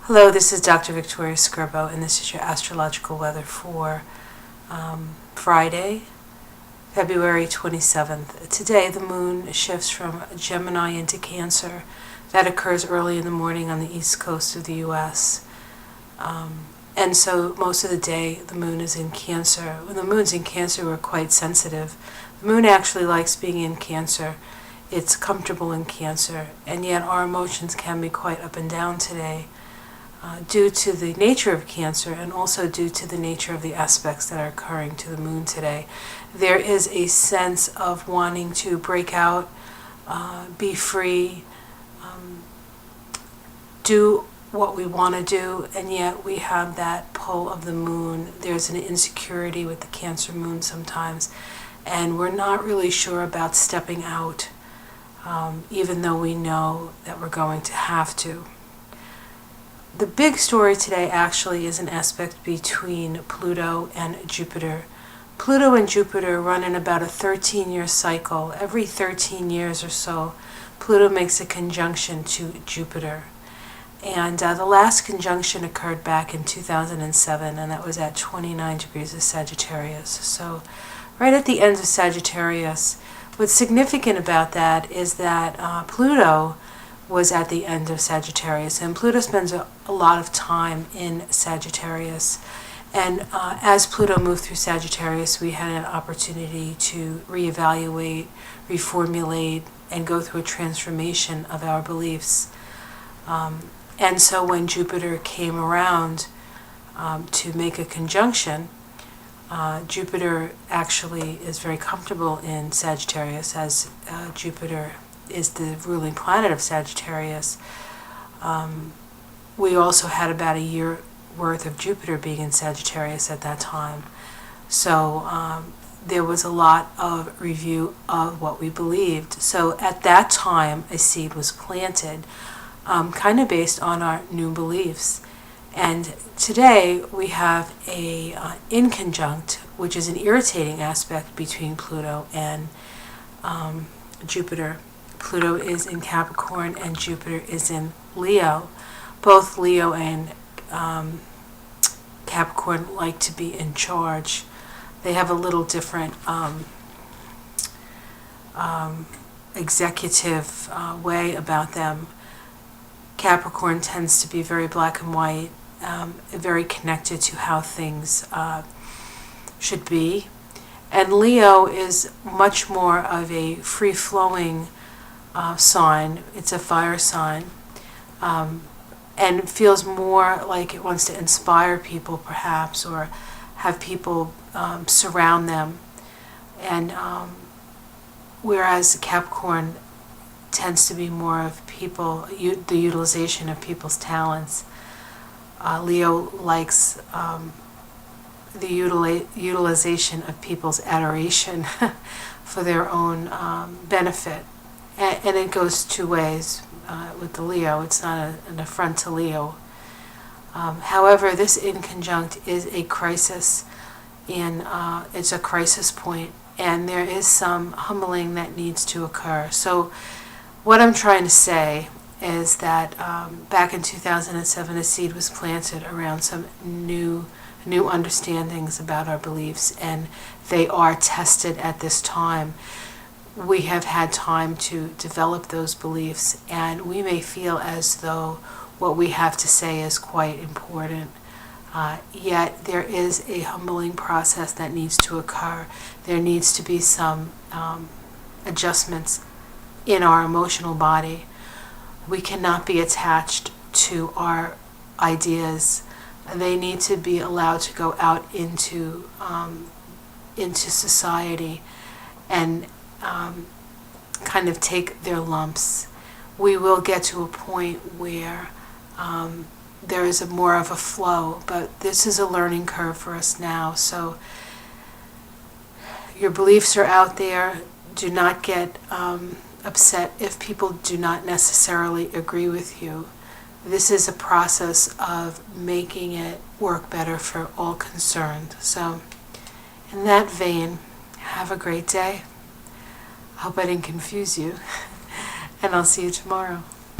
Hello, this is Dr. Victoria Skirbo, and this is your astrological weather for Friday, February 27th. Today, the moon shifts from Gemini into Cancer. That occurs early in the morning on the east coast of the U.S. And so most of the day, the moon is in Cancer. When the moon's in Cancer, we're quite sensitive. The moon actually likes being in Cancer. It's comfortable in Cancer, and yet our emotions can be quite up and down today. Due to the nature of Cancer and also due to the nature of the aspects that are occurring to the moon today. There is a sense of wanting to break out, be free, do what we want to do, and yet we have that pull of the moon. There's an insecurity with the Cancer moon sometimes, and we're not really sure about stepping out, even though we know that we're going to have to. The big story today actually is an aspect between Pluto and Jupiter. Pluto and Jupiter run in about a 13-year cycle. Every 13 years or so, Pluto makes a conjunction to Jupiter. And the last conjunction occurred back in 2007, and that was at 29 degrees of Sagittarius. So right at the end of Sagittarius. What's significant about that is that Pluto was at the end of Sagittarius, and Pluto spends a lot of time in Sagittarius. And as Pluto moved through Sagittarius, we had an opportunity to reevaluate, reformulate, and go through a transformation of our beliefs. And so when Jupiter came around to make a conjunction, Jupiter actually is very comfortable in Sagittarius, as Jupiter is the ruling planet of Sagittarius. We also had about a year worth of Jupiter being in Sagittarius at that time. So there was a lot of review of what we believed. So at that time, a seed was planted, kind of based on our new beliefs. And today we have a inconjunct, which is an irritating aspect between Pluto and Jupiter. Pluto is in Capricorn and Jupiter is in Leo. Both Leo and Capricorn like to be in charge. They have a little different executive way about them. Capricorn tends to be very black and white, very connected to how things should be. And Leo is much more of a free-flowing sign. It's a fire sign, and feels more like it wants to inspire people, perhaps, or have people surround them. And whereas Capricorn tends to be more of people, the utilization of people's talents. Leo likes the utilization of people's adoration for their own benefit. And it goes two ways with the Leo. It's not an affront to Leo. However, this inconjunct is a crisis, and it's a crisis point, and there is some humbling that needs to occur. So what I'm trying to say is that back in 2007, a seed was planted around some new understandings about our beliefs, and they are tested at this time. We have had time to develop those beliefs, and we may feel as though what we have to say is quite important. Yet there is a humbling process that needs to occur. There needs to be some adjustments in our emotional body. We cannot be attached to our ideas. They need to be allowed to go out into society and kind of take their lumps. We will get to a point where there is more of a flow, but this is a learning curve for us now. So your beliefs are out there. Do not get upset if people do not necessarily agree with you. This is a process of making it work better for all concerned. So in that vein, have a great day. I hope I didn't confuse you, and I'll see you tomorrow.